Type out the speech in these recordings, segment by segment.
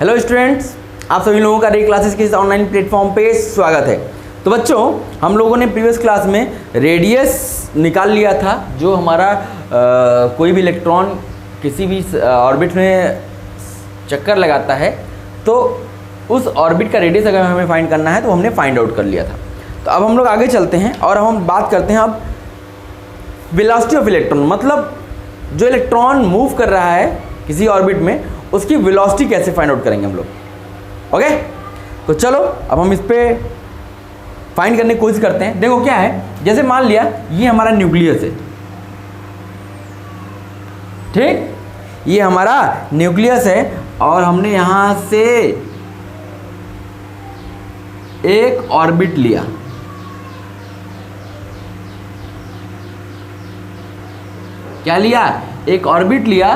Hello students, आप सभी लोगों का रे क्लासेस के इस ऑनलाइन प्लेटफॉर्म पे स्वागत है। तो बच्चों, हम लोगों ने प्रीवियस क्लास में रेडियस निकाल लिया था। जो हमारा कोई भी इलेक्ट्रॉन किसी भी ऑर्बिट में चक्कर लगाता है तो उस ऑर्बिट का रेडियस अगर हमें फाइंड करना है तो हमने फाइंड आउट कर लिया था। तो अब हम लोग आगे चलते हैं और हम बात करते हैं अब वेलोसिटी ऑफ इलेक्ट्रॉन, मतलब जो इलेक्ट्रॉन मूव कर रहा है किसी ऑर्बिट में उसकी वेलोसिटी कैसे फाइंड आउट करेंगे हम लोग। ओके, तो चलो अब हम इस पे फाइंड करने की कोशिश करते हैं। देखो क्या है, जैसे मान लिया ये हमारा न्यूक्लियस है, ठीक, ये हमारा न्यूक्लियस है और हमने यहां से एक ऑर्बिट लिया। क्या लिया? एक ऑर्बिट लिया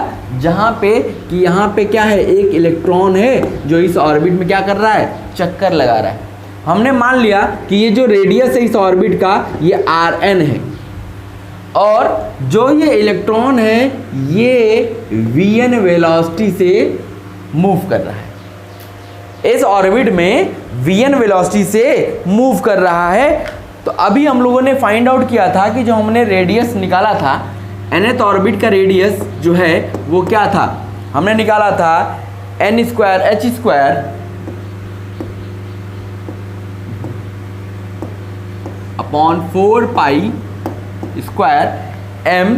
जहां पे कि यहां पे क्या है, एक इलेक्ट्रॉन है जो इस ऑर्बिट में क्या कर रहा है, चक्कर लगा रहा है। हमने मान लिया कि ये जो रेडियस है इस ऑर्बिट का ये Rn है और जो ये इलेक्ट्रॉन है ये Vn वेलोसिटी से मूव कर रहा है, इस ऑर्बिट में Vn वेलोसिटी से मूव कर रहा है। तो अभी हम लोगों ने फाइंड आउट किया था कि जो हमने रेडियस निकाला था, nth ऑर्बिट का रेडियस जो है वो क्या था, हमने निकाला था n square h square upon 4 pi square m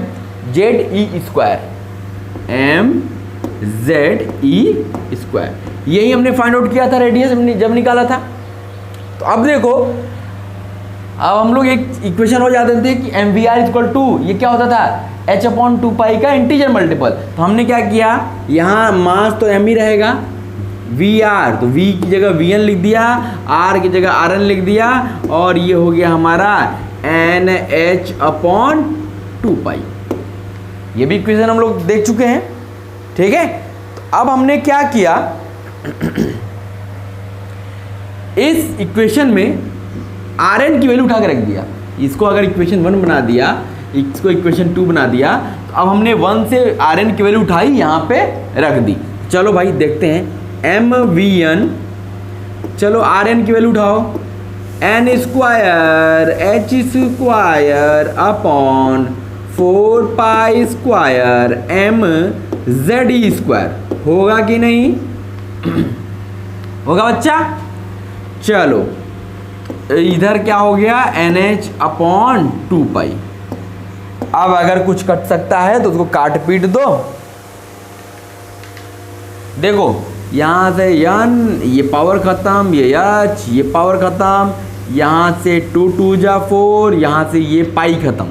Z e square, m Z e square. यही हमने फाइंड आउट किया था रेडियस जब निकाला था। तो अब देखो, अब हम लोग एक इक्वेशन हो जाते थे कि m v r equal to, ये क्या होता था, h अपॉन 2 पाई का इंटीजर मल्टीपल। तो हमने क्या किया, यहाँ मास तो m ही रहेगा, वी आर तो v की जगह vn लिख दिया, r की जगह rn लिख दिया और ये हो गया हमारा nh अपॉन 2 पाई। ये भी इक्वेशन हम लोग देख चुके हैं, ठीक है। तो अब हमने क्या किया, इस इक्वेशन में Rn की वैल्यू उठा के रख दिया। इसको अगर इक्वेशन 1 बना दिया, इसको इक्वेशन 2 बना दिया, तो अब हमने 1 से Rn की वैल्यू उठाई यहाँ पे रख दी। चलो भाई देखते हैं, mvn, चलो Rn की वैल्यू उठाओ, n square h square upon 4 pi square m z E square. होगा कि नहीं होगा बच्चा? चलो इधर क्या हो गया, NH अपॉन 2 पाई। अब अगर कुछ कट सकता है तो उसको काट पीट दो। देखो यहाँ से n, ये पावर खत्म, ये h, ये पावर खत्म, यहाँ से 2 2 जा 4, यहाँ से ये पाई खत्म।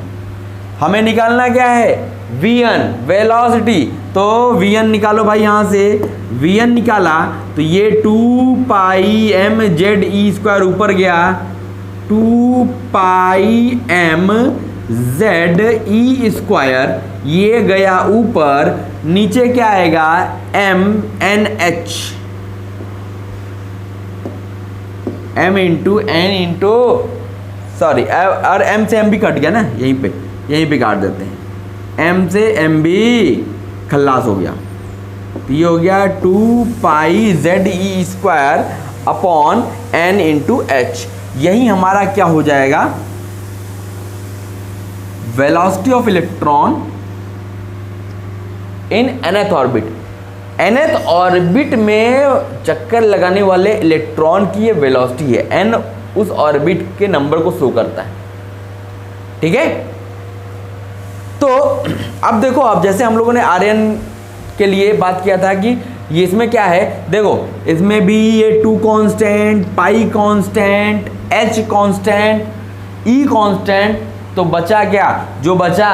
हमें निकालना क्या है, Vn वेलोसिटी। तो Vn निकालो भाई, यहाँ से Vn निकाला तो ये 2 पाई m जेड ई स्क्वायर ऊपर गया, 2 पाई m जेड ई स्क्वायर, ये गया ऊपर, नीचे क्या आएगा, m n h, m into n into, sorry, और m से m भी कट गया ना, यहीं पे काट देते हैं, m से m भी खल्लास हो गया। तो ये हो गया 2 pi Z e square upon n into h. यही हमारा क्या हो जाएगा, velocity of electron in nth orbit. nth orbit में चक्कर लगाने वाले इलेक्ट्रॉन की ये वेलोसिटी है, n उस ऑर्बिट के नंबर को शो करता है, ठीक है। तो अब देखो, अब जैसे हम लोगों ने Rn के लिए बात किया था कि ये इसमें क्या है, देखो इसमें भी ये 2 कांस्टेंट, पाई constant, h constant, e constant, तो बचा क्या, जो बचा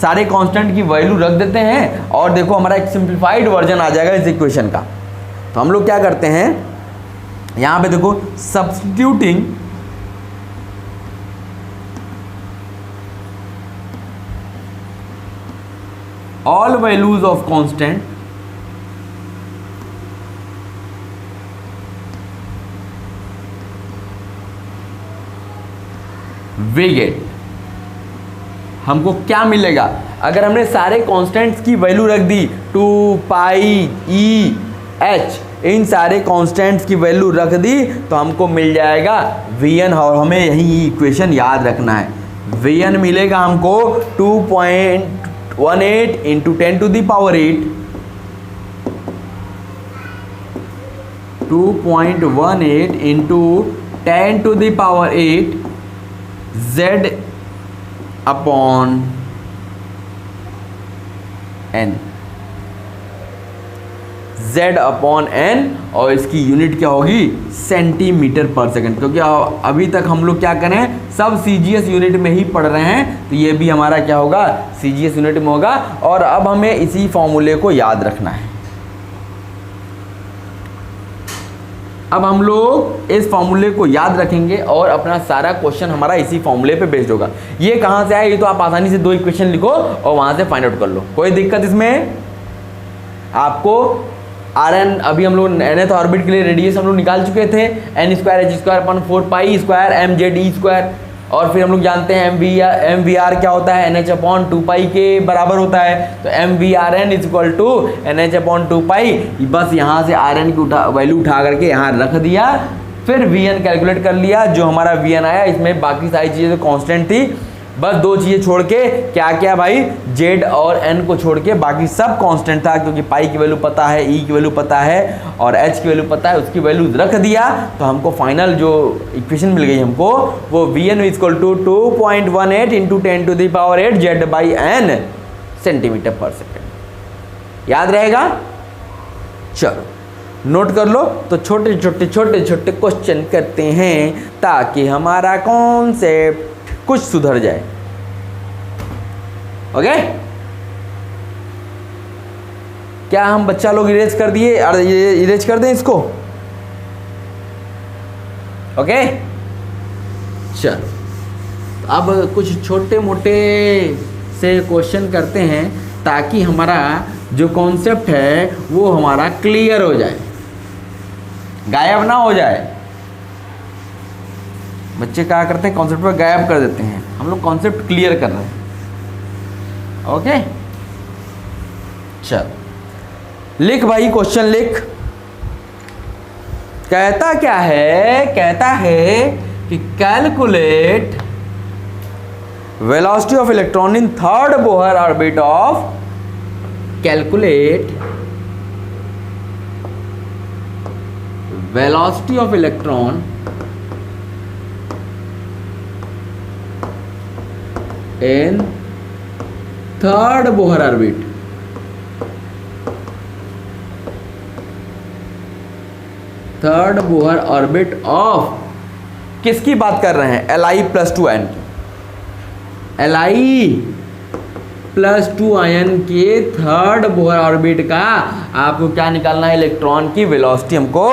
सारे कांस्टेंट की वैल्यू रख देते हैं और देखो हमारा एक सिंप्लीफाइड वर्जन आ जाएगा इस इक्वेशन का। तो हम लोग क्या करते हैं, यहाँ पे देखो, substituting all values of constant we get, हमको क्या मिलेगा अगर हमने सारे कांस्टेंट्स की वैल्यू रख दी 2 पाई ई एच इन सारे कांस्टेंट्स की वैल्यू रख दी तो हमको मिल जाएगा Vn, और हमें यही इक्वेशन याद रखना है। Vn मिलेगा हमको 2.18 into 10 to the power 8, 2.18 into 10 to the power 8 Z upon n, Z upon n, और इसकी यूनिट क्या होगी सेंटीमीटर पर सेकंड, क्योंकि अभी तक हम लोग क्या करें सब CGS यूनिट में ही पढ़ रहे हैं, तो ये भी हमारा क्या होगा CGS यूनिट में होगा। और अब हमें इसी फॉर्मूले को याद रखना है। अब हम लोग इस फॉर्मूले को याद रखेंगे और अपना सारा क्वेश्चन हमारा इसी फॉर्मूले पे बेस्ड होगा। ये कहाँ से आया, ये तो आप आसानी से 2 इक्वेशन लिखो और वहाँ से फाइंड आउट कर लो, कोई दिक्कत इसमें आपको। Rn अभी हम लोग nth ऑर्बिट के लिए रेडियस हम लोग निकाल चुके थे, n square h square upon 4 pi square m Z e square, और फिर हम लोग जानते हैं एम वी आर क्या होता है NH अपॉन 2 पाई के बराबर होता है, तो m v r n is equal to NH upon 2 pi. बस यहाँ से Rn की वैल्यू उठा करके यहाँ रख दिया, फिर Vn कैलकुलेट कर लिया, जो हमारा Vn आया इसमें बाकी सारी चीज़ें कांस्टेंट थी, बस 2 चीज़ें छोड़ के, क्या क्या भाई Z और N को छोड़ के बाकी सब कांस्टेंट था, क्योंकि पाई की वैल्यू पता है, E की वैल्यू पता है और H की वैल्यू पता है, उसकी वैल्यू रख दिया तो हमको फाइनल जो इक्वेशन मिल गई हमको वो Vn equal to 2.18 into 10 to the power 8 Z by N centimetre पर सेकेंड। याद रहेगा, चलो नोट कर लो। तो छोटे छोटे क्वेश्चन करते हैं ताकि हमारा कॉन्सेप्ट कुछ सुधर जाए। ओके, क्या हम बच्चा लोग इरेज कर दिए, और ये इरेज कर दें इसको। ओके चलो, अब कुछ छोटे मोटे से क्वेश्चन करते हैं ताकि हमारा जो कॉन्सेप्ट है वो हमारा क्लियर हो जाए, गायब ना हो जाए। बच्चे क्या करते हैं, कॉन्सेप्ट पर गायब कर देते हैं, हम लोग कॉन्सेप्ट क्लियर कर रहे हैं। ओके चल लिख भाई, क्वेश्चन लिख। कहता क्या है, कहता है कि calculate velocity of electron in third Bohr orbit of, calculate velocity of electron in third Bohr orbit, third Bohr orbit of, किसकी बात कर रहे हैं, Li+2n, Li+2n के थर्ड बोहर ऑर्बिट का आपको क्या निकालना है, इलेक्ट्रॉन की वेलोसिटी हमको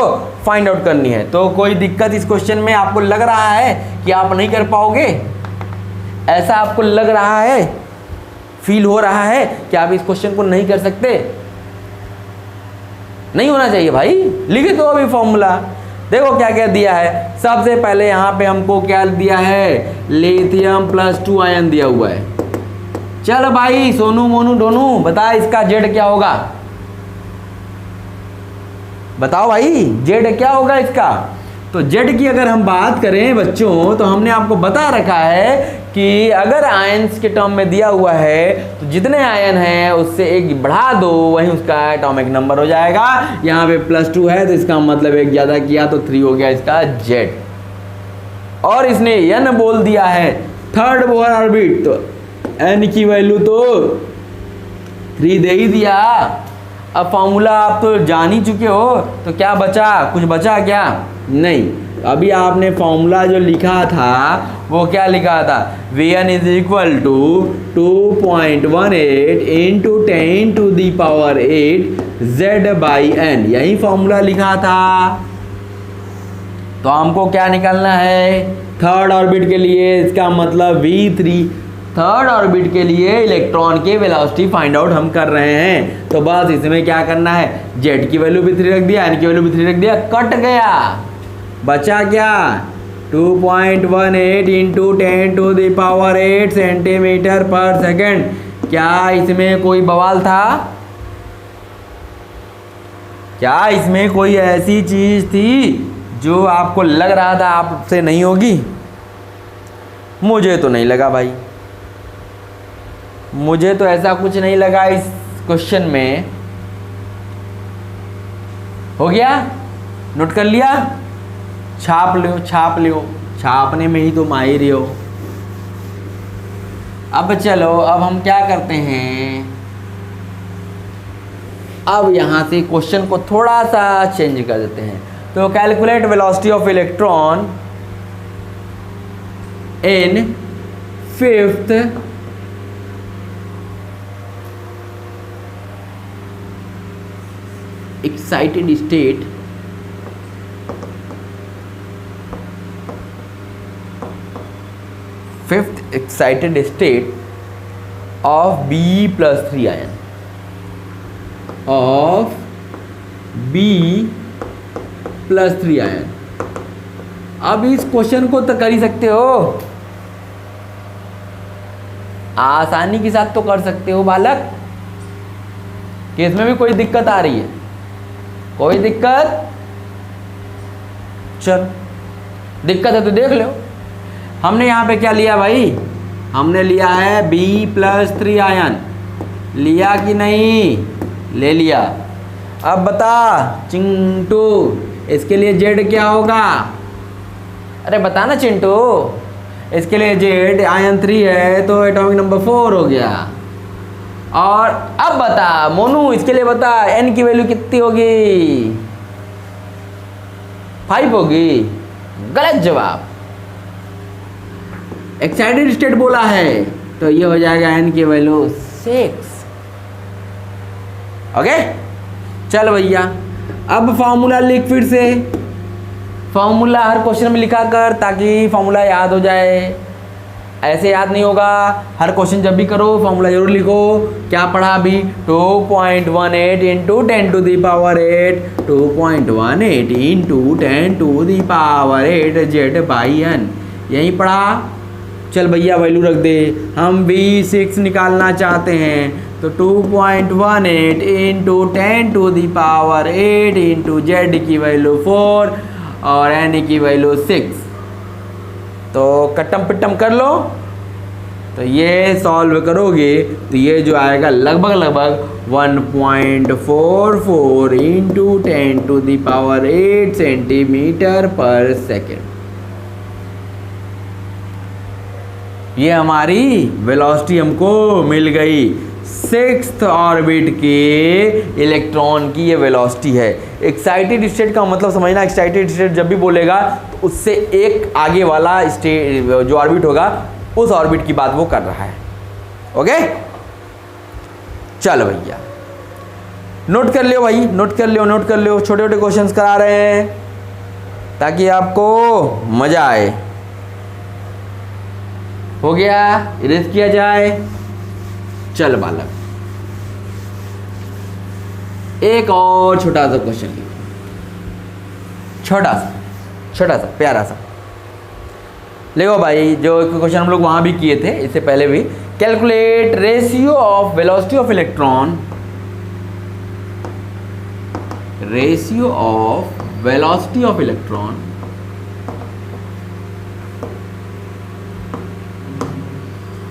फाइंड आउट करनी है। तो कोई दिक्कत इस क्वेश्चन में आपको लग रहा है कि आप नहीं कर पाओगे, ऐसा आपको लग रहा है, फील हो रहा है कि आप इस क्वेश्चन को नहीं कर सकते? नहीं होना चाहिए भाई, लिखे तो अभी फॉर्मूला देखो क्या क्या दिया है। सबसे पहले यहाँ पे हमको क्या दिया है, लिथियम+2 आयन दिया हुआ है। चल भाई सोनू मोनू डोनू बता इसका जेड क्या होगा, बताओ भाई जेड क्या होगा इसका। तो जेड की अगर हम बात करें बच्चों, तो हमने आपको बता रखा है कि अगर आयन्स के टर्म में दिया हुआ है तो जितने आयन हैं उससे एक बढ़ा दो, वहीं उसका एटॉमिक नंबर हो जाएगा। यहाँ पे +2 है तो इसका मतलब एक ज़्यादा किया तो 3 हो गया इसका जेड। और इसने n बोल दिया है थर्ड बोहर ऑर्बिट, तो n की वैल्यू तो 3 दे ही दिया। अब फॉर्मूला आप तो जान ही चुके हो, तो क्या बचा, कुछ बचा क्या, नहीं। अभी आपने फॉर्मूला जो लिखा था वो क्या लिखा था, Vn is equal to 2.18 into 10 to the power 8 Z by n, यही फॉर्मूला लिखा था। तो हमको क्या निकालना है, थर्ड ऑर्बिट के लिए, इसका मतलब V3, थर्ड ऑर्बिट के लिए इलेक्ट्रॉन की वेलोसिटी फाइंड आउट हम कर रहे हैं। तो बस इसमें क्या करना है, Z की वैल्यू भी 3 रख दिया, n की वैल्यू भी 3 रख दिया, कट गया। बचा क्या, 2.18 into 10 to the power 8 centimetre पर सेकेंड। क्या इसमें कोई बवाल था, क्या इसमें कोई ऐसी चीज थी जो आपको लग रहा था आपसे नहीं होगी? मुझे तो नहीं लगा भाई, मुझे तो ऐसा कुछ नहीं लगा इस क्वेश्चन में। हो गया? नोट कर लिया? छाप लो, छाप लो, छापने में ही तो माहिर हो। अब चलो, अब हम क्या करते हैं, अब यहां से क्वेश्चन को थोड़ा सा चेंज कर देते हैं। तो calculate velocity of electron in fifth excited state fifth excited state of B plus 3 ion of B plus 3 ion। अब इस क्वेश्चन को तो कर ही सकते हो, आसानी के साथ तो कर सकते हो बालक, कि इसमें भी कोई दिक्कत आ रही है? कोई दिक्कत? चल, दिक्कत है तो देख लो। हमने यहाँ पे क्या लिया भाई? हमने लिया है B+3 आयन। लिया कि नहीं? ले लिया। अब बता चिंटू, इसके लिए जेड क्या होगा? अरे बता ना चिंटू, इसके लिए जेड आयन 3 है तो एटॉमिक नंबर 4 हो गया। और अब बता मोनू, इसके लिए बता n की वैल्यू कितनी होगी? 5 होगी। गलत जवाब। एक्साइटेड स्टेट बोला है तो ये हो जाएगा n की वैल्यू 6। ओके, चल भैया, अब फॉर्मूला लिख फिर से। फॉर्मूला हर क्वेश्चन में लिखा कर ताकि फॉर्मूला याद हो जाए। ऐसे याद नहीं होगा, हर क्वेश्चन जब भी करो फॉर्मूला जरूर लिखो। क्या पढ़ा अभी? 2.18 into 10 to the power 8, 2.18 into 10 to the power 8 z by n, यही पढ़ा। चल भैया वैल्यू रख दे। हम V6 निकालना चाहते हैं तो 2.18 into 10 to the power 8 into z की वैल्यू 4 और एन की वैल्यू 6। तो कट्टम पिट्टम कर लो, तो ये सॉल्व करोगे तो ये जो आएगा लगभग 1.44 into 10 to the power 8 centimetre पर सेकेंड। ये हमारी वेलोसिटी हमको मिल गई। 6th ऑर्बिट के इलेक्ट्रॉन की ये वेलोसिटी है। एक्साइटेड स्टेट का मतलब समझना, एक्साइटेड स्टेट जब भी बोलेगा तो उससे एक आगे वाला स्टेट जो ऑर्बिट होगा उस ऑर्बिट की बात वो कर रहा है। ओके, चल भैया नोट कर लियो भाई, नोट कर लियो, नोट कर लियो। छोटे छोटे क्वेश्चंस करा रहे हैं ताकि आपको मजा आए। हो गया, इरेज किया जाए। चल बालक, एक और छोटा सा क्वेश्चन लिखो, छोटा सा प्यारा सा लिखो भाई। जो क्वेश्चन हम लोग वहां भी किए थे इससे पहले भी। Calculate ratio of velocity of electron, ratio of velocity of electron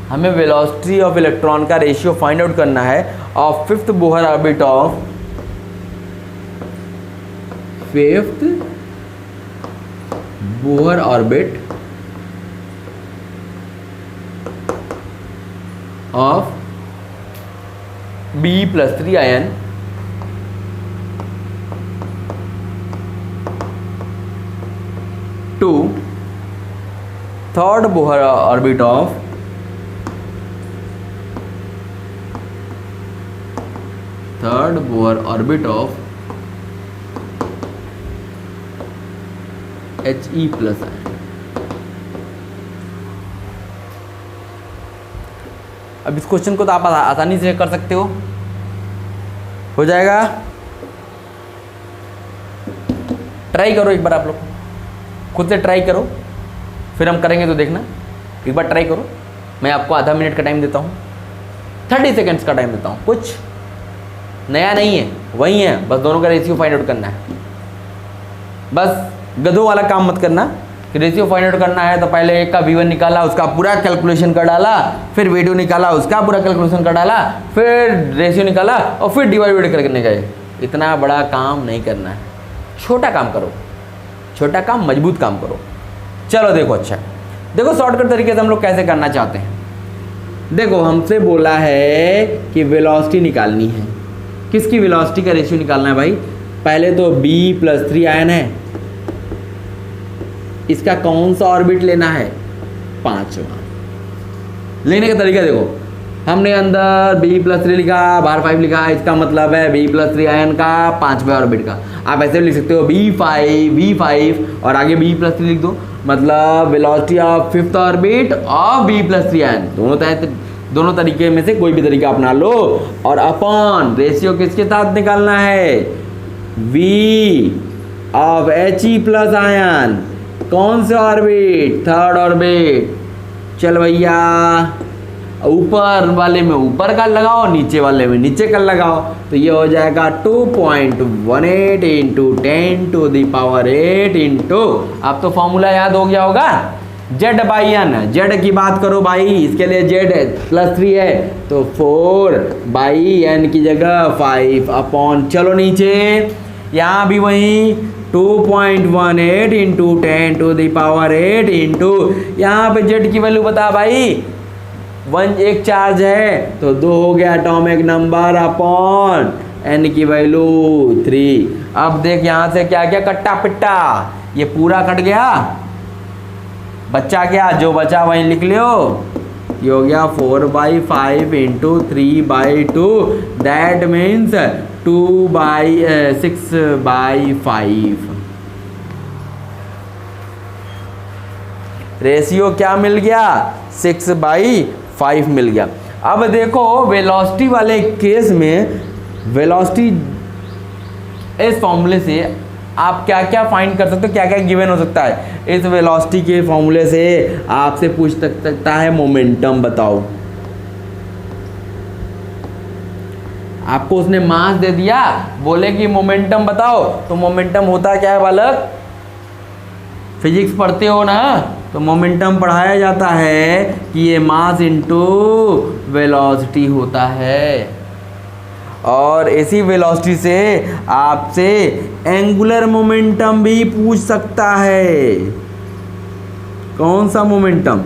हमें वेलोसिटी ऑफ इलेक्ट्रॉन का रेशियो फाइंड आउट करना है of fifth Bohr orbit of fifth Bohr orbit of B+3 ion to third Bohr orbit of third Bohr orbit of He plus ion. अब इस question को तो आप आसानी से कर सकते हो जाएगा। ट्राई करो एक बार, आप लोग खुद से ट्राई करो, फिर हम करेंगे तो देखना। एक बार ट्राई करो, मैं आपको आधा मिनट का टाइम देता हूँ, 30 सेकेंड्स का टाइम देता हूँ, कुछ नया नहीं है, वही है, बस दोनों का रेशियो फाइंड आउट करना है। बस गधों वाला काम मत करना कि रेशियो फाइंड आउट करना है तो पहले एक का V1 निकाला, उसका पूरा कैलकुलेशन कर डाला, फिर V2 निकाला, उसका पूरा कैलकुलेशन कर डाला, फिर रेशियो निकाला और फिर डिवाइड करने गए। इतना बड़ा काम नहीं करना है, छोटा काम करो, छोटा काम मजबूत काम करो। चलो देखो, अच्छा देखो शॉर्टकट तरीके से हम लोग कैसे करना चाहते हैं। देखो हमसे बोला है कि वेलोसिटी निकालनी है, किसकी वेलोसिटी का रेशियो निकालना है भाई। पहले तो B+3 आयन है, इसका कौन सा ऑर्बिट लेना है, 5वां। लेने का तरीका देखो, हमने अंदर B+3 लिखा, बाहर 5 लिखा, इसका मतलब है B+3 आयन का 5वें ऑर्बिट का। आप ऐसे भी लिख सकते हो B5 और आगे B+3 लिख दो, मतलब velocity of 5th orbit of B+3 ion. दोनों तरीके में से कोई भी तरीका अपना लो और अपॉन रेशियो किसके साथ निकालना है, V ऑफ He+ आयन, कौन से ऑर्बिट, 3rd ऑर्बिट। चल भैया, ऊपर वाले में ऊपर का लगाओ, नीचे वाले में नीचे का लगाओ, तो ये हो जाएगा 2.18 इंटू 10⁸ इंटू, अब तो फॉर्मूला याद हो गया होगा, Z/N। Z की बात करो भाई, इसके लिए Z+3 है तो 4/N की जगह 5 अपॉन, चलो नीचे यहाँ भी वही 2.18 इंटू 10⁸ इंटू, यहाँ पे Z की वैल्यू बता भाई, 1 एक चार्ज है तो 2 हो गया एटॉमिक नंबर अपॉन N की वैल्यू 3। अब देख यहाँ से क्या क्या कट्टा पिट्टा, ये पूरा कट गया, बच्चा क्या, जो बचा वही लिख लियो। ये हो गया 4/5 इंटू 3/2, दैट मीन्स 6/5। रेशियो क्या मिल गया, 6/5 मिल गया। अब देखो वेलोसिटी वाले केस में, वेलोसिटी इस फॉर्मूले से आप क्या क्या फाइंड कर सकते हो, क्या क्या गिवन हो सकता है। इस वेलोसिटी के फॉर्मूले से आपसे पूछ सकता है मोमेंटम बताओ। आपको उसने मास दे दिया, बोले कि मोमेंटम बताओ, तो मोमेंटम होता क्या है बालक, फिजिक्स पढ़ते हो ना, तो मोमेंटम पढ़ाया जाता है कि ये मास इनटू वेलोसिटी होता है। और इसी वेलोसिटी से आपसे एंगुलर मोमेंटम भी पूछ सकता है। कौन सा मोमेंटम,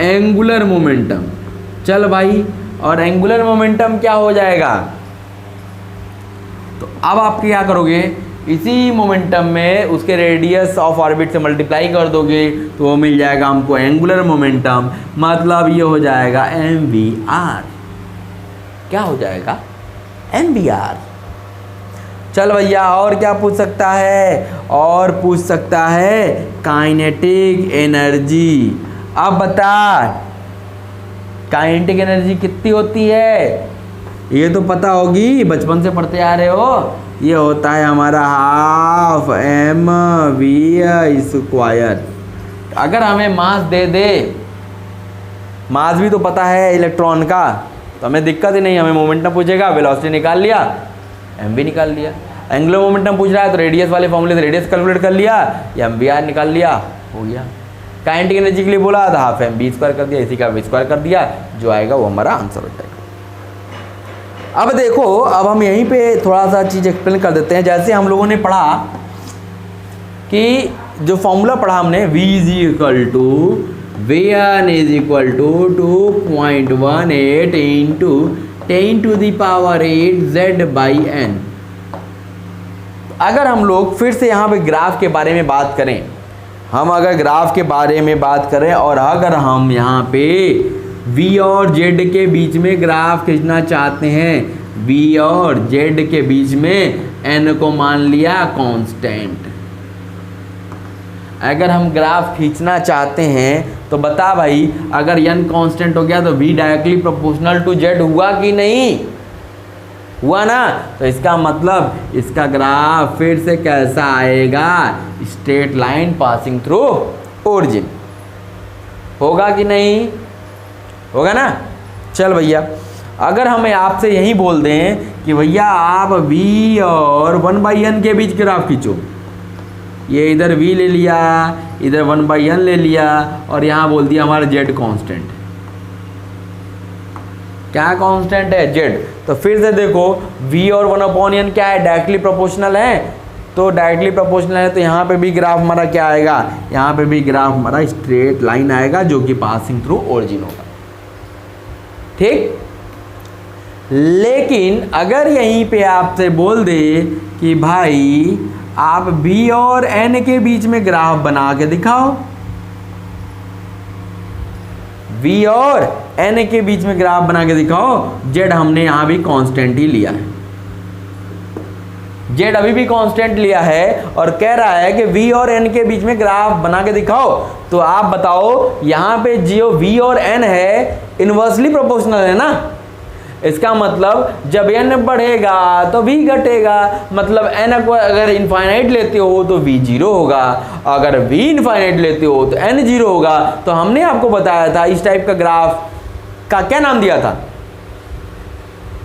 एंगुलर मोमेंटम। चल भाई, और एंगुलर मोमेंटम क्या हो जाएगा, तो अब आप क्या करोगे, इसी मोमेंटम में उसके रेडियस ऑफ ऑर्बिट से मल्टीप्लाई कर दोगे तो वो मिल जाएगा हमको एंगुलर मोमेंटम, मतलब ये हो जाएगा mvr। क्या हो जाएगा, mvr। चल भैया, और क्या पूछ सकता है, और पूछ सकता है काइनेटिक एनर्जी। अब बता काइनेटिक एनर्जी कितनी होती है, ये तो पता होगी, बचपन से पढ़ते आ रहे हो। ये होता है हमारा 12mv²। अगर हमें मास दे दे, मास भी तो पता है इलेक्ट्रॉन का, तो हमें दिक्कत ही नहीं, हमें मोमेंटम पूछेगा, वेलोसिटी निकाल लिया, mv निकाल लिया। एंगुलर मोमेंटम पूछ रहा है तो रेडियस वाले फॉर्मूले से रेडियस कैलकुलेट कर लिया, या mvr निकाल लिया, हो गया। काइनेटिक एनर्जी के लिए बोला था 12mv² कर दिया, इसी का v² कर दिया, जो आएगा वो हमारा आंसर हो जाएगा। अब देखो, अब हम यहीं पे थोड़ा सा चीज़ एक्सप्लेन कर देते हैं। जैसे हम लोगों ने पढ़ा कि जो फॉर्मूला पढ़ा हमने, v = 2.18 इंटू 10⁸ Z/N। अगर हम लोग फिर से यहाँ पे ग्राफ के बारे में बात करें, हम अगर ग्राफ के बारे में बात करें और अगर हम यहाँ पे V और Z के बीच में ग्राफ खींचना चाहते हैं, V और Z के बीच में N को मान लिया कांस्टेंट। अगर हम ग्राफ खींचना चाहते हैं तो बता भाई, अगर N कांस्टेंट हो गया तो V directly proportional to Z हुआ कि नहीं हुआ ना, तो इसका मतलब इसका ग्राफ फिर से कैसा आएगा, straight line passing through origin. होगा कि नहीं होगा ना। चल भैया, अगर हमें आपसे यही बोल दें कि भैया आप v और 1/n के बीच ग्राफ खींचो, ये इधर v ले लिया, इधर 1/n ले लिया और यहाँ बोल दिया हमारा z कांस्टेंट। क्या कांस्टेंट है? z। तो फिर से देखो v और 1/n क्या है? डायरेक्टली प्रोपोर्शनल है। तो डायरेक्टली प्रोपोर्शनल है तो यहाँ पे भी ग्राफ हमारा क्या आएगा? यहाँ पे भी ग्राफ हमारा स्ट्रेट लाइन आएगा जो कि पासिंग थ्रू ओरिजिन होगा। ठीक। लेकिन अगर यहीं पे आपसे बोल दे कि भाई आप v और n के बीच में ग्राफ बना के दिखाओ, v और n के बीच में ग्राफ बना के दिखाओ, z हमने यहां भी कांस्टेंट ही लिया है, z अभी भी कांस्टेंट लिया है और कह रहा है कि v और n के बीच में ग्राफ बना के दिखाओ। तो आप बताओ यहां पे जो v और n है इनवर्सली प्रोपोर्शनल है ना, इसका मतलब जब n बढ़ेगा तो v घटेगा, मतलब n को अगर इनफाइनाइट लेते हो तो v 0 होगा, अगर v इनफाइनाइट लेते हो तो n 0 होगा। तो हमने आपको बताया था इस टाइप का ग्राफ का क्या नाम दिया था?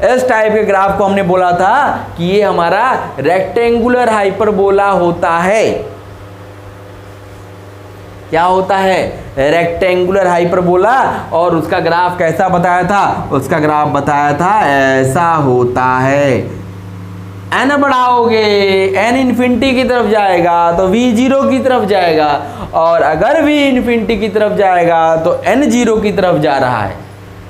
इस टाइप के ग्राफ को हमने बोला था कि ये हमारा रेक्टेंगुलर हाइपरबोला होता है। क्या होता है? Rectangular hyperbola. और उसका ग्राफ कैसा बताया था? उसका ग्राफ बताया था ऐसा होता है। n बढ़ाओगे n इन्फिनिटी की तरफ जाएगा तो v 0 की तरफ जाएगा, और अगर v इन्फिनिटी की तरफ जाएगा तो n 0 की तरफ जा रहा है।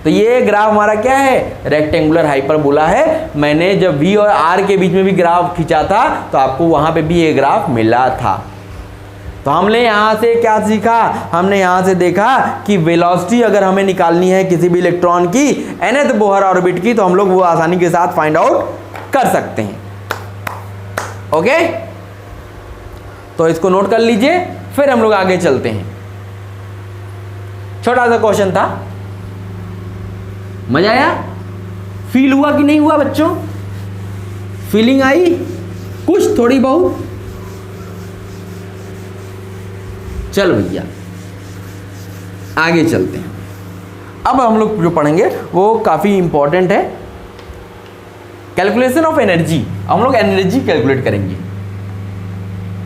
तो ये ग्राफ हमारा क्या है? रेक्टेंगुलर हाइपरबोला है। मैंने जब v और r के बीच में भी ग्राफ खींचा था तो आपको वहां पे भी ये ग्राफ मिला था। तो हमने यहाँ से क्या सीखा? हमने यहाँ से देखा कि वेलोसिटी अगर हमें निकालनी है किसी भी इलेक्ट्रॉन की nth बोहर ऑर्बिट की, तो हम लोग वो आसानी के साथ फाइंड आउट कर सकते हैं। ओके, तो इसको नोट कर लीजिए, फिर हम लोग आगे चलते हैं। छोटा सा क्वेश्चन था, मजा आया? फील हुआ कि नहीं हुआ बच्चों? फीलिंग आई कुछ थोड़ी बहुत? चल भैया आगे चलते हैं। अब हम लोग जो पढ़ेंगे वो काफी इंपॉर्टेंट है, कैलकुलेशन ऑफ एनर्जी। हम लोग एनर्जी कैलकुलेट करेंगे।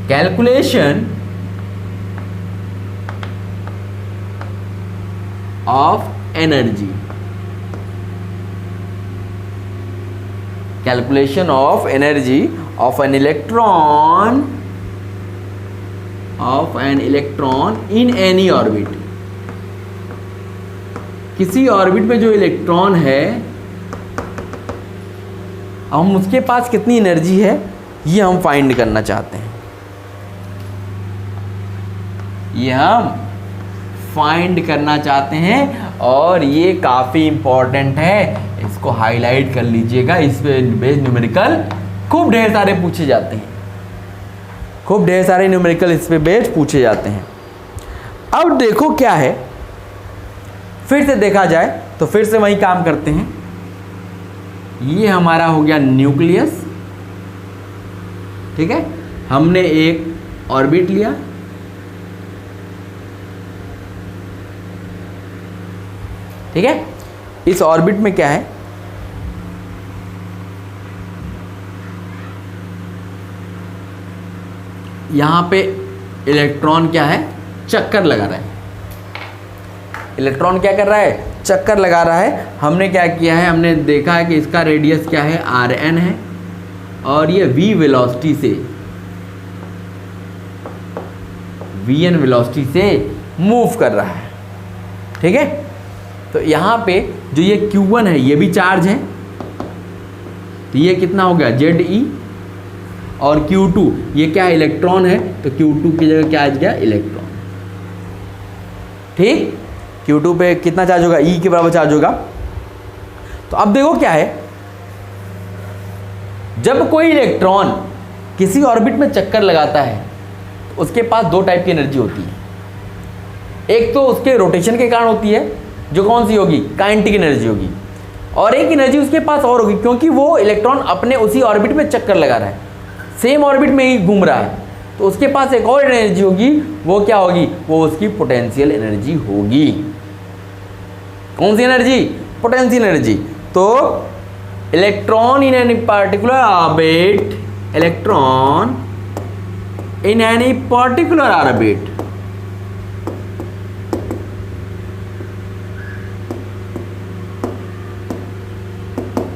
Calculation of energy, calculation of energy of an electron, of an electron in any orbit. किसी ऑर्बिट में जो इलेक्ट्रॉन है हम उसके पास कितनी एनर्जी है ये हम फाइंड करना चाहते हैं। ये हम फाइंड करना चाहते हैं और ये काफी इंपॉर्टेंट है, इसको हाईलाइट कर लीजिएगा। इस पे बेस्ड न्यूमेरिकल खूब ढेर सारे पूछे जाते हैं, खूब ढेर सारे न्यूमेरिकल इस पे बेस्ड पूछे जाते हैं। अब देखो क्या है, फिर से देखा जाए तो फिर से वही काम करते हैं। ये हमारा हो गया न्यूक्लियस, ठीक है। हमने एक ऑर्बिट लिया, ठीक है। इस ऑर्बिट में क्या है, यहां पे इलेक्ट्रॉन क्या है, चक्कर लगा रहा है। इलेक्ट्रॉन क्या कर रहा है, चक्कर लगा रहा है। हमने क्या किया है, हमने देखा है कि इसका रेडियस क्या है, Rn है, और ये v वेलोसिटी से, vn वेलोसिटी से मूव कर रहा है, ठीक है। तो यहाँ पे जो ये Q1 है ये भी चार्ज है, तो ये कितना हो गया Ze, और Q2 ये क्या है, इलेक्ट्रॉन है, तो Q2 की जगह क्या आ गया, इलेक्ट्रॉन, ठीक। Q2 पे कितना चार्ज होगा, E के बराबर चार्ज होगा। तो अब देखो क्या है, जब कोई इलेक्ट्रॉन किसी ऑर्बिट में चक्कर लगाता है तो उसके पास दो टाइप की एनर्जी होती है। एक तो उसके रोटेशन के कारण होती है, जो कौन सी होगी, काइनेटिक एनर्जी होगी, और एक एनर्जी उसके पास और होगी क्योंकि वो इलेक्ट्रॉन अपने उसी ऑर्बिट में चक्कर लगा रहा है, सेम ऑर्बिट में ही घूम रहा है, तो उसके पास एक और एनर्जी होगी। वो क्या होगी, वो उसकी पोटेंशियल एनर्जी होगी। कौन सी एनर्जी, पोटेंशियल एनर्जी। तो electron in any particular orbit, electron in any particular orbit,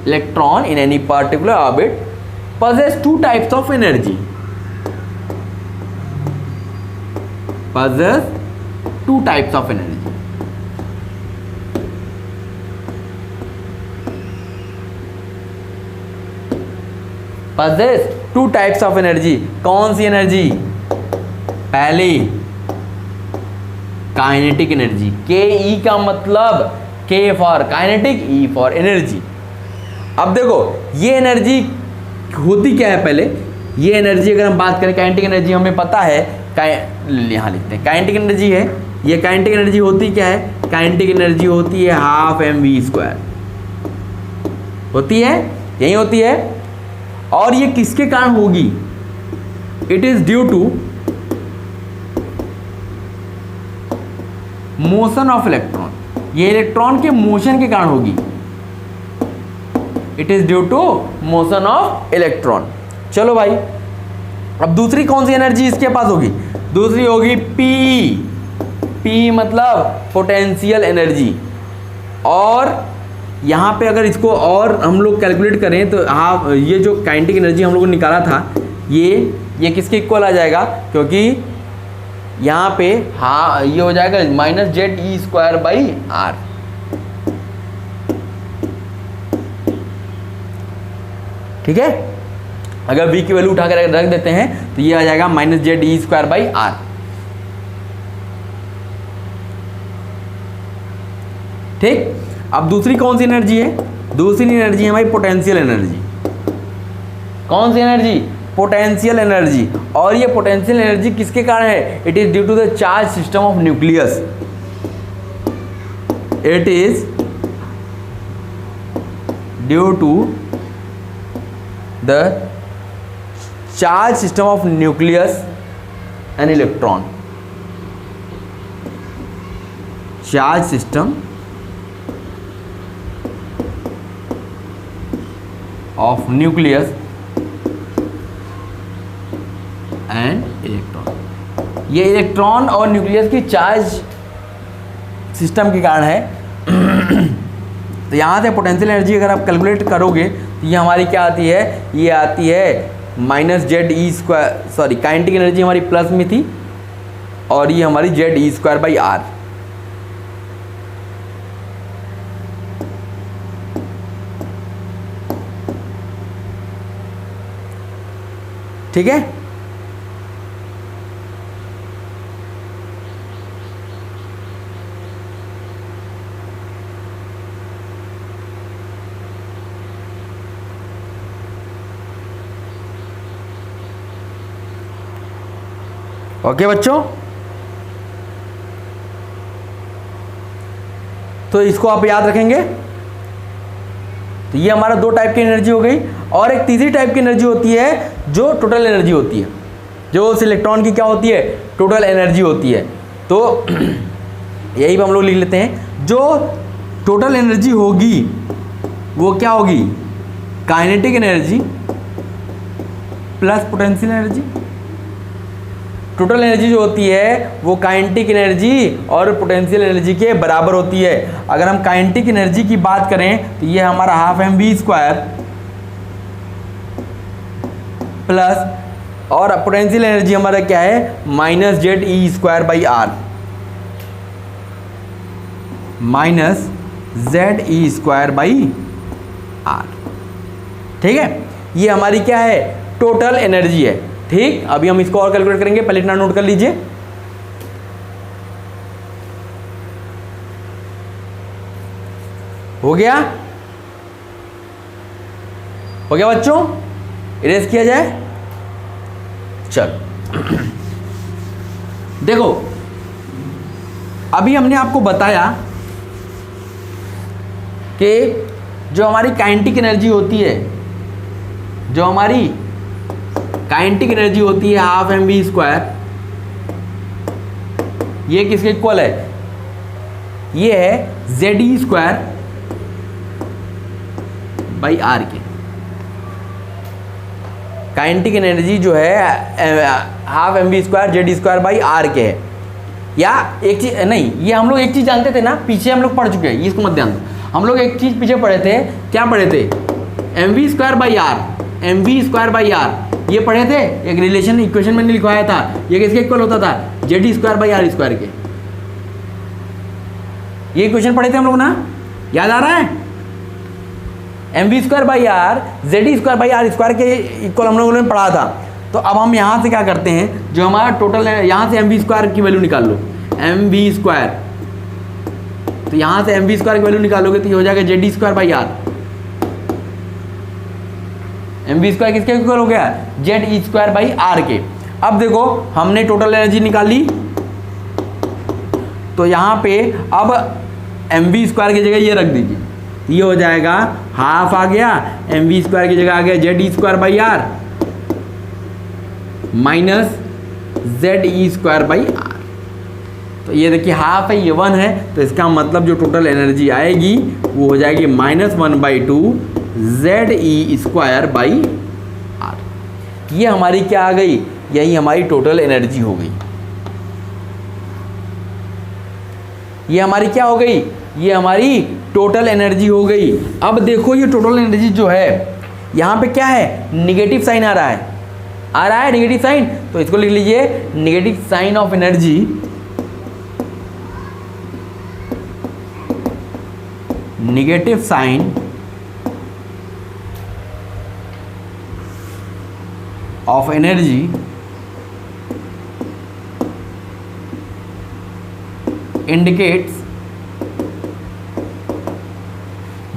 electron in any particular orbit possess two types of energy, possess two types of energy. possess two types of energy. कौन सी energy? पहली kinetic energy, के ई का मतलब के for kinetic, E for energy. अब देखो ये energy होती क्या है, पहले ये एनर्जी अगर हम बात करें, काइनेटिक एनर्जी हमें पता है, यहाँ लिखते हैं काइनेटिक एनर्जी है, ये काइनेटिक एनर्जी होती क्या है, काइनेटिक एनर्जी होती है हाफ mv², होती है, यही होती है। और ये किसके कारण होगी? It is due to motion of electron, ये इलेक्ट्रॉन के मोशन के कारण होगी। It is due to motion of electron. चलो भाई, अब दूसरी कौन सी एनर्जी इसके पास होगी? दूसरी होगी पी, पी मतलब पोटेंशियल एनर्जी। और यहाँ पे अगर इसको और हम लोग कैलकुलेट करें तो हाँ, ये जो काइनेटिक एनर्जी हम लोगों ने निकाला था ये किसके इक्वल आ जाएगा, क्योंकि यहाँ पे हाँ ये हो जाएगा -ZE²/r। ठीक है, अगर v की वैल्यू उठा कर रख देते हैं तो ये आ जाएगा -ZE²/r। ठीक, अब दूसरी कौन सी एनर्जी है? दूसरी एनर्जी है हमारी पोटेंशियल एनर्जी। कौन सी एनर्जी? Potential energy. और ये पोटेंशियल एनर्जी किसके कारण है? It is due to the charge system of nucleus. It is due to the charge system of nucleus and electron, charge system of nucleus and electron। ये electron और nucleus की charge system के कारण है। तो यहाँ से पोटेंशियल एनर्जी अगर आप कैलकुलेट करोगे तो ये हमारी क्या आती है? ये आती है -ZE², सॉरी काइनेटिक एनर्जी हमारी प्लस में थी और ये हमारी ZE²/r। ठीक है, ओके बच्चों, तो इसको आप याद रखेंगे। तो ये हमारा दो टाइप की एनर्जी हो गई। और एक तीसरी टाइप की एनर्जी होती है जो टोटल एनर्जी होती है, जो उस इलेक्ट्रॉन की क्या होती है? टोटल एनर्जी होती है। तो यही हम लोग लिख लेते हैं, जो टोटल एनर्जी होगी वो क्या होगी? Kinetic energy plus potential energy. Total energy जो होती है वो काइनेटिक एनर्जी और पोटेंशियल एनर्जी के बराबर होती है। अगर हम काइनेटिक एनर्जी की बात करें तो ये हमारा हाफ mv² प्लस, और पोटेंशियल एनर्जी हमारा क्या है? -ZE²/r, -ZE²/r। ठीक है, ये हमारी क्या है? टोटल एनर्जी है। ठीक, अभी हम इसको और कैलकुलेट करेंगे, पहले इतना नोट कर लीजिए। हो गया? हो गया बच्चों? इरेज किया जाए। चलो देखो, अभी हमने आपको बताया कि जो हमारी काइनेटिक एनर्जी होती है, जो हमारी काइनेटिक एनर्जी होती है हाफ mv², ये किसके इक्वल है? ये है ZE² बाई आर के। काइनेटिक एनर्जी जो है half m v square z square by r के है। या एक चीज नहीं, ये हम लोग एक चीज जानते थे ना, पीछे हम लोग पढ़ चुके हैं, इसको मत ध्यान दो। हम लोग एक चीज पीछे पढ़े थे, क्या पढ़े थे? M v square by r, m v square by r, ये पढ़े थे। एक रिलेशन इक्वेशन मैंने लिखवाया था, ये किसके इक्वल होता था? Z square by r square के। ये इक्वेशन पढ़े थे हम लोग ना, याद आ रहा है? M v square by r z square by r square के इक्वल हम लोगों ने पढ़ा था। तो अब हम यहाँ से क्या करते हैं, जो हमारा टोटल है, यहाँ से एम वी स्क्वायर की वैल्यू निकाल लो, एम वी स्क्वायर। तो यहाँ से एम वी स्क्वायर की वैल्यू निकालोगे तो ये हो जाएगा z square by r. M v square किसके इक्वल हो गया? Z e square by r के। अब देखो हमने टोटल एनर्जी निकाली, तो यहाँ पे अब एम वी स्क्वायर की जगह ये रख दीजिए, ये हो जाएगा हाफ आ गया, एम वी स्क्वायर की जगह आ गया z e square by r minus z e square by r. तो ये देखिए हाफ है, ये 1 है, तो इसका मतलब जो टोटल एनर्जी आएगी वो हो जाएगी -1/2 Z e square by r. ये हमारी क्या आ गई? यही हमारी टोटल एनर्जी हो गई। ये हमारी क्या हो गई? ये हमारी टोटल एनर्जी हो गई। अब देखो ये टोटल एनर्जी जो है, यहाँ पे क्या है? निगेटिव साइन आ रहा है, आ रहा है निगेटिव साइन, तो इसको लिख लीजिए negative sign of energy, negative sign of energy indicates,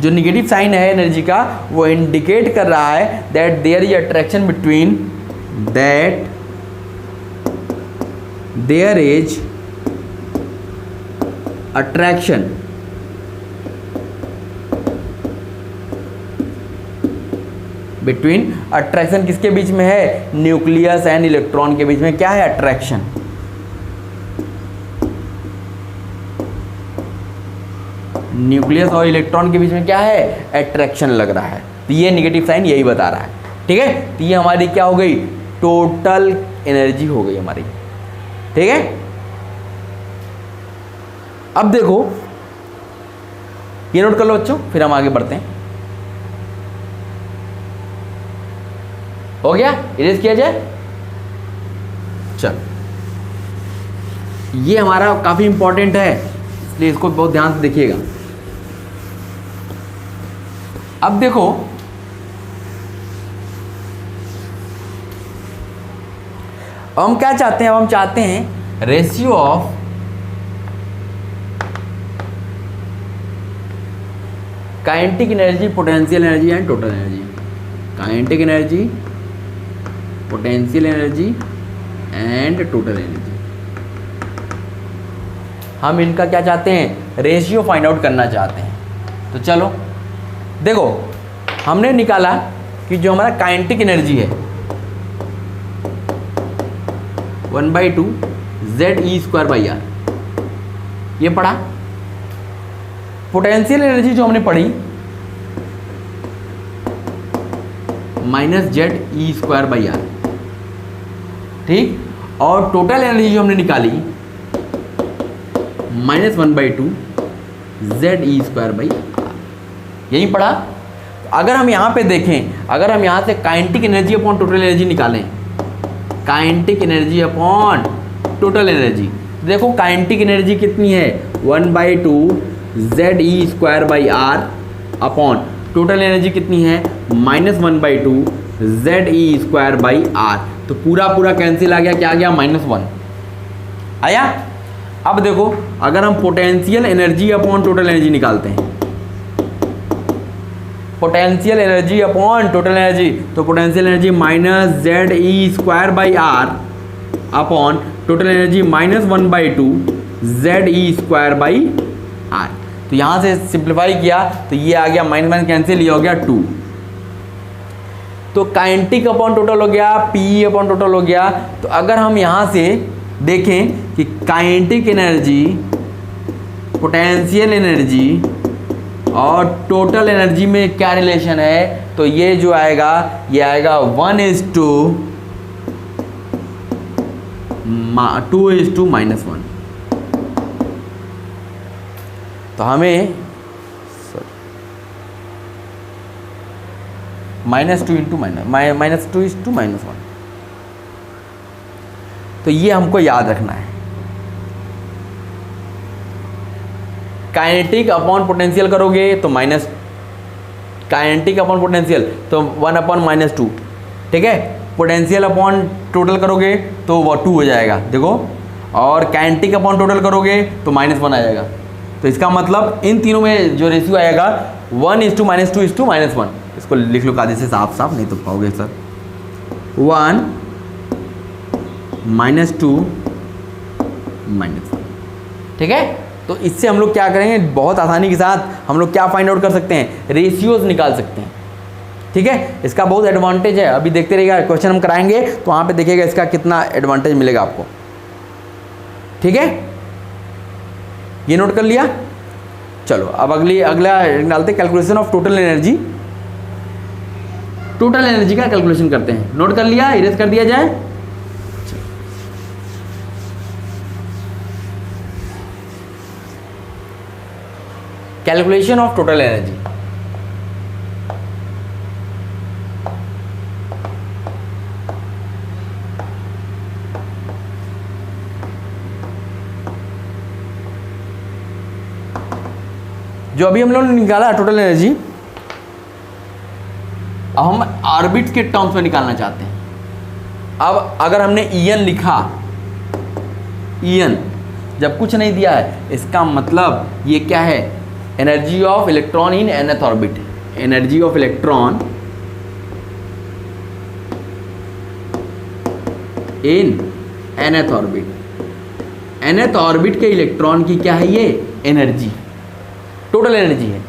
जो निगेटिव साइन है एनर्जी का वो इंडिकेट कर रहा है that there is attraction between, that there is attraction between, attraction किसके बीच में है? न्यूक्लियस एंड इलेक्ट्रॉन के बीच में क्या है? अट्रैक्शन। न्यूक्लियस और इलेक्ट्रॉन के बीच में क्या है? अट्रैक्शन लग रहा है। तो ये नेगेटिव साइन यही बता रहा है, ठीक है। तो ये हमारी क्या हो गई? टोटल एनर्जी हो गई हमारी, ठीक है। अब देखो ये नोट कर लो बच्चों, फिर हम आगे बढ़ते हैं। हो गया? इरेज किया जाए। चलो, ये हमारा काफी इंपॉर्टेंट है, इसलिए इसको बहुत ध्यान से देखिएगा। अब देखो अब हम क्या चाहते हैं? अब हम चाहते हैं ratio of kinetic energy, potential energy and total energy. Kinetic energy, potential energy and total energy, हम इनका क्या चाहते हैं? रेशियो फाइंड आउट करना चाहते हैं। तो चलो देखो, हमने निकाला कि जो हमारा काइनेटिक एनर्जी है 1/2 Z e square by r, ये पढ़ा। पोटेंशियल एनर्जी जो हमने पढ़ी -Z e square by r, ठीक। और टोटल एनर्जी जो हमने निकाली -1/2 Z e square by r, यही पढ़ा। अगर हम यहाँ पे देखें, अगर हम यहाँ से kinetic energy upon total energy निकालें, kinetic energy upon total energy, देखो काइनेटिक एनर्जी कितनी है? 1/2 Z e square by r upon total energy कितनी है? -1/2 Z e square by r. तो पूरा पूरा कैंसिल आ गया, क्या आ गया? -1 आया। अब देखो अगर हम potential energy upon total energy निकालते हैं, potential energy upon total energy, तो potential energy -Z e square by r upon total energy -1/2 Z e square by r. तो यहाँ से सिंप्लीफाई किया तो ये आ गया -1 कैंसिल, ये हो गया 2। तो काइनेटिक अपॉन टोटल हो गया, पी अपॉन टोटल हो गया। तो अगर हम यहाँ से देखें कि काइनेटिक एनर्जी, पोटेंशियल एनर्जी और टोटल एनर्जी में क्या रिलेशन है, तो ये जो आएगा ये आएगा 1:2:-1। तो हमें -2:-1, तो ये हमको याद रखना है। काइनेटिक अपॉन पोटेंशियल करोगे तो काइनेटिक अपॉन पोटेंशियल तो 1/-2, ठीक है। पोटेंशियल अपॉन टोटल करोगे तो वो 2 हो जाएगा, देखो। और काइनेटिक अपॉन टोटल करोगे तो -1 आ जाएगा। तो इसका मतलब इन तीनों में जो रेशियो आएगा 1:-2:-1। इसको लिख लो कायदे से साफ साफ, नहीं तो पाओगे सर। 1-2-1, ठीक है। तो इससे हम लोग क्या करेंगे, बहुत आसानी के साथ हम लोग क्या फाइंड आउट कर सकते हैं, रेशियोज निकाल सकते हैं, ठीक है। इसका बहुत एडवांटेज है, अभी देखते रहिएगा, क्वेश्चन हम कराएंगे तो वहाँ पे देखिएगा इसका कितना एडवांटेज मिलेगा आपको, ठीक है। ये नोट कर लिया। चलो अब अगला डालते हैं, calculation of total energy. Total energy का कैलकुलेशन करते हैं। नोट कर लिया, इरेज कर दिया जाए। Calculation of total energy. जो अभी हम लोगों ने निकाला टोटल एनर्जी, अब हम ऑर्बिट के टर्म्स में निकालना चाहते हैं। अब अगर हमने ईएन लिखा, ईएन जब कुछ नहीं दिया है, इसका मतलब ये क्या है, energy of electron in nth orbit. Energy of electron in nth orbit. nth orbit के इलेक्ट्रॉन की क्या है, ये एनर्जी, टोटल एनर्जी है।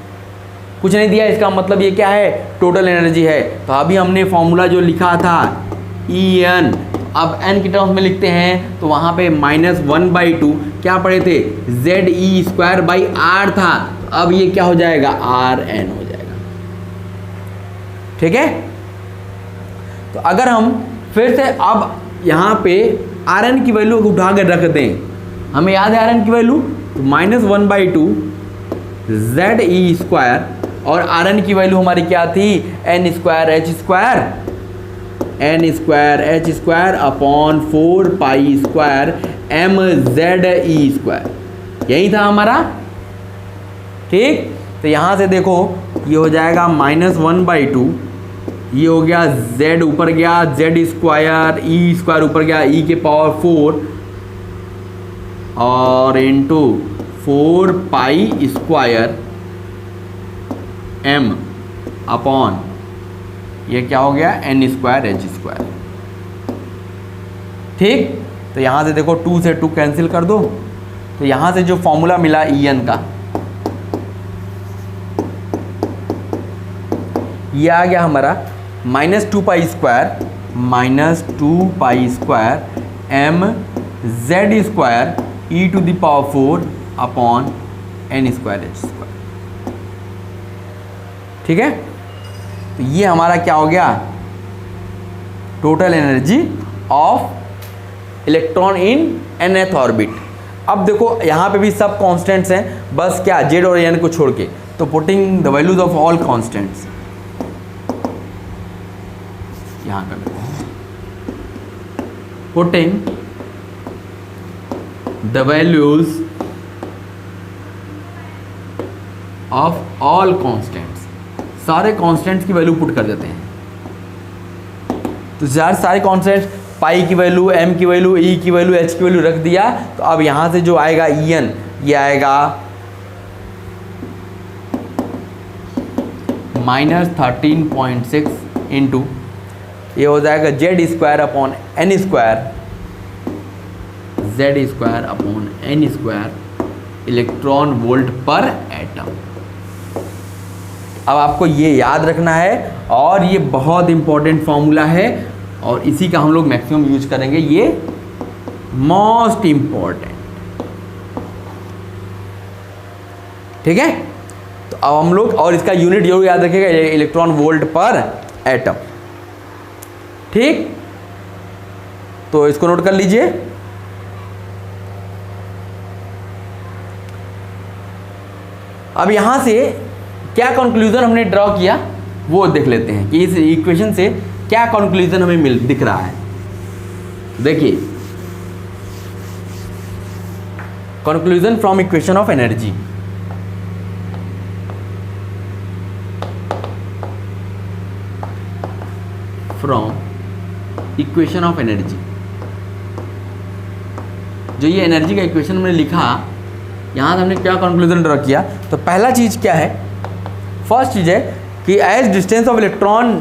कुछ नहीं दिया, इसका मतलब ये क्या है, टोटल एनर्जी है। तो अभी हमने फॉर्मूला जो लिखा था En, अब n की टर्म्स में लिखते हैं तो वहाँ पे -1/2 क्या पढ़े थे, ZE²/R था। तो अब ये क्या हो जाएगा, Rn हो जाएगा, ठीक है। तो अगर हम फिर से अब यहाँ पे Rn की वैल्यू उठा कर रख दें, हमें याद है Rn की वैल्यू, तो -1/2 ZE², और Rn की वैल्यू हमारी क्या थी, n²h²/4π²mZe², यही था हमारा, ठीक। तो यहाँ से देखो ये हो जाएगा -1/2, ये हो गया z ऊपर गया, Z² E² ऊपर गया, e⁴ और इंटू 4π² m अपॉन ये क्या हो गया, n²h², ठीक। तो यहाँ से देखो 2 से 2 कैंसिल कर दो, तो यहाँ से जो फॉर्मूला मिला En का, ये आ गया हमारा -2π² mZ² e⁴ अपॉन n²h², ठीक है। तो ये हमारा क्या हो गया, total energy of electron in nth orbit. अब देखो यहाँ पे भी सब कांस्टेंट्स हैं, बस क्या z और n को छोड़ के, तो putting the values of all constants यहाँ कर देते हैं, putting the values of all constants, सारे कांस्टेंट्स की वैल्यू पुट कर देते हैं। तो सारे कांस्टेंट्स, पाई की वैल्यू, एम की वैल्यू, ई की वैल्यू, एच की वैल्यू रख दिया। तो अब यहाँ से जो आएगा En, ये आएगा -13.6 इंटू ये हो जाएगा Z² upon n² electron volt पर एटम। अब आपको ये याद रखना है, और ये बहुत इंपॉर्टेंट फॉर्मूला है, और इसी का हम लोग मैक्सिमम यूज करेंगे, ये मोस्ट इंपॉर्टेंट, ठीक है। तो अब हम लोग, और इसका यूनिट जरूर याद रखिएगा, इलेक्ट्रॉन वोल्ट पर एटम। ठीक, तो इसको नोट कर लीजिए। अब यहां से क्या कंक्लूजन हमने ड्रॉ किया वो देख लेते हैं कि इस इक्वेशन से क्या कंक्लूजन हमें दिख रहा है। देखिए, conclusion from equation of energy. From equation of energy, जो ये एनर्जी का इक्वेशन हमने लिखा, यहां से हमने क्या कंक्लूजन ड्रॉ किया। तो पहला चीज क्या है, फर्स्ट चीज है कि as distance of electron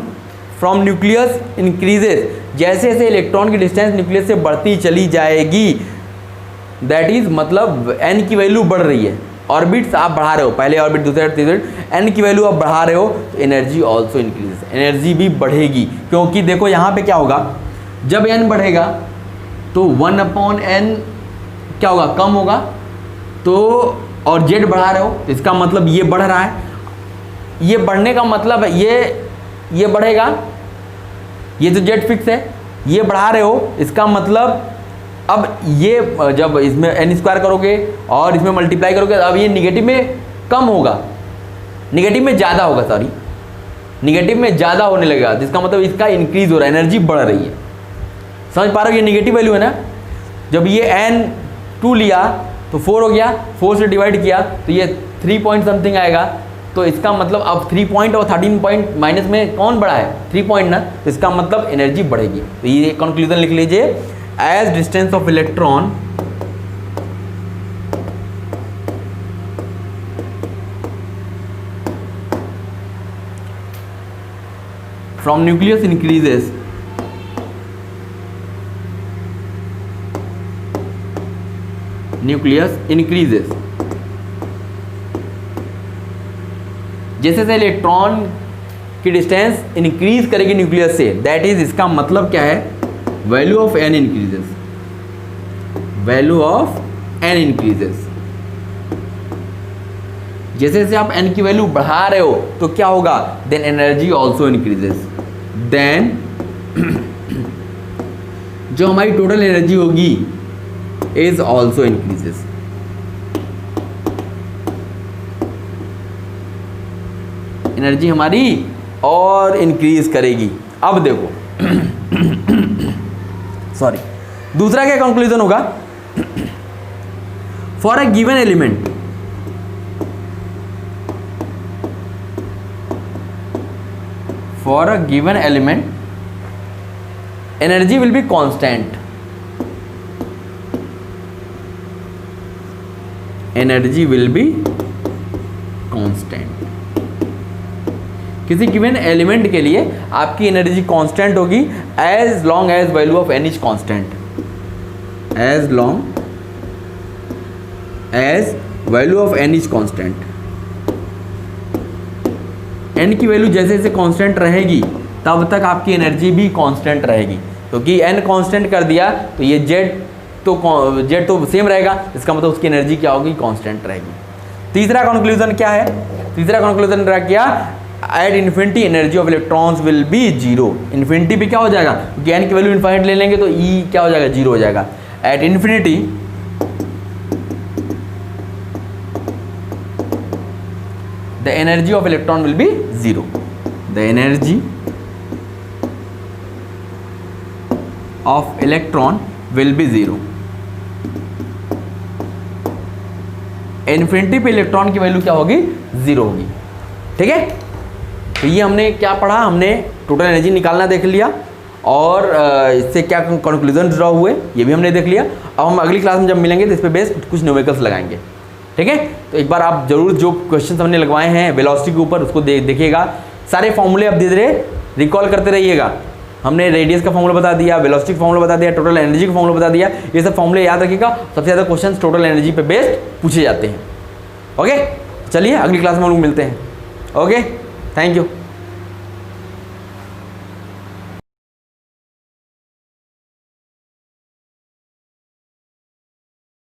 from nucleus increases, जैसे जैसे इलेक्ट्रॉन की डिस्टेंस न्यूक्लियस से बढ़ती चली जाएगी, दैट इज मतलब एन की वैल्यू बढ़ रही है, ऑर्बिट्स आप बढ़ा रहे हो, पहले ऑर्बिट, दूसरे ऑर्बिट, तीसरे ऑर्बिट, एन की वैल्यू आप बढ़ा रहे हो, तो एनर्जी ऑल्सो इंक्रीजेस, एनर्जी भी बढ़ेगी। क्योंकि देखो यहाँ पे क्या होगा, जब एन बढ़ेगा तो 1/n क्या होगा, कम होगा, तो और जेड बढ़ा रहे हो, तो इसका मतलब ये बढ़ रहा है, ये बढ़ने का मतलब है ये बढ़ेगा, ये जो जेड फिक्स है, ये बढ़ा रहे हो, इसका मतलब अब ये जब इसमें एन स्क्वायर करोगे और इसमें मल्टीप्लाई करोगे, अब ये निगेटिव में कम होगा, निगेटिव में ज़्यादा होगा, सॉरी निगेटिव में ज़्यादा होने लगेगा, जिसका मतलब इसका इंक्रीज हो रहा है, एनर्जी बढ़ रही है। समझ पा रहे हो, ये निगेटिव वैल्यू है ना, जब ये n2 लिया तो 4 हो गया, 4 से डिवाइड किया तो ये 3 पॉइंट समथिंग आएगा, तो इसका मतलब अब 3 पॉइंट और 13 पॉइंट माइनस में कौन बढ़ा है, 3 पॉइंट ना, तो इसका मतलब एनर्जी बढ़ेगी। तो ये कंक्लूजन लिख लीजिए, as distance of electron from nucleus increases, nucleus increases, जैसे जैसे इलेक्ट्रॉन की डिस्टेंस इंक्रीज करेगी न्यूक्लियस से, दैट इज, इसका मतलब क्या है, value of n increases, value of n increases. जैसे जैसे आप एन की वैल्यू बढ़ा रहे हो तो क्या होगा, then energy also increases, then जो हमारी टोटल एनर्जी होगी इज ऑल्सो इंक्रीजेस। एनर्जी हमारी और इंक्रीज करेगी। अब देखो सॉरी, दूसरा क्या कंक्लूजन होगा, for a given element, for a given element energy will be constant, energy will be constant. किसी गिवन एलिमेंट के लिए आपकी एनर्जी कांस्टेंट होगी as long as value of n is constant, as long as value of n is constant. N की value जैसे जैसे constant रहेगी तब तक आपकी एनर्जी भी कांस्टेंट रहेगी, क्योंकि एन कांस्टेंट कर दिया तो ये जेड तो सेम रहेगा, इसका मतलब उसकी एनर्जी क्या होगी, कांस्टेंट रहेगी। तीसरा कंक्लूजन क्या है, तीसरा कंक्लूजन ड्रा किया, at infinity energy of electrons will be zero. Infinity पे क्या हो जाएगा, क्योंकि एन की वैल्यू इन्फाइनाइट ले लेंगे तो ई क्या हो जाएगा, जीरो हो जाएगा। At infinity the energy of electron will be zero, the energy of electron will be zero. Infinity पे इलेक्ट्रॉन की वैल्यू क्या होगी, जीरो होगी। ठीक है, तो ये हमने क्या पढ़ा, हमने टोटल एनर्जी निकालना देख लिया और इससे क्या कंक्लूजन ड्रॉ हुए ये भी हमने देख लिया। अब हम अगली क्लास में जब मिलेंगे तो इस पे बेस्ड कुछ न्यूमेरिकल्स लगाएंगे। ठीक है, तो एक बार आप जरूर जो क्वेश्चन हमने लगवाए हैं वेलोसिटी के ऊपर उसको देखिएगा, सारे फॉर्मूले आप धीरे धीरे रिकॉल करते रहिएगा। हमने रेडियस का फॉर्मूला बता दिया, वेलोसिटी का फॉर्मूला बता दिया, टोटल एनर्जी का फॉर्मूला बता दिया, ये सब फॉर्मूले याद रखिएगा। सबसे ज़्यादा क्वेश्चन टोटल एनर्जी पे बेस्ड पूछे जाते हैं। ओके, चलिए अगली क्लास में हम लोग मिलते हैं। Okay, thank you.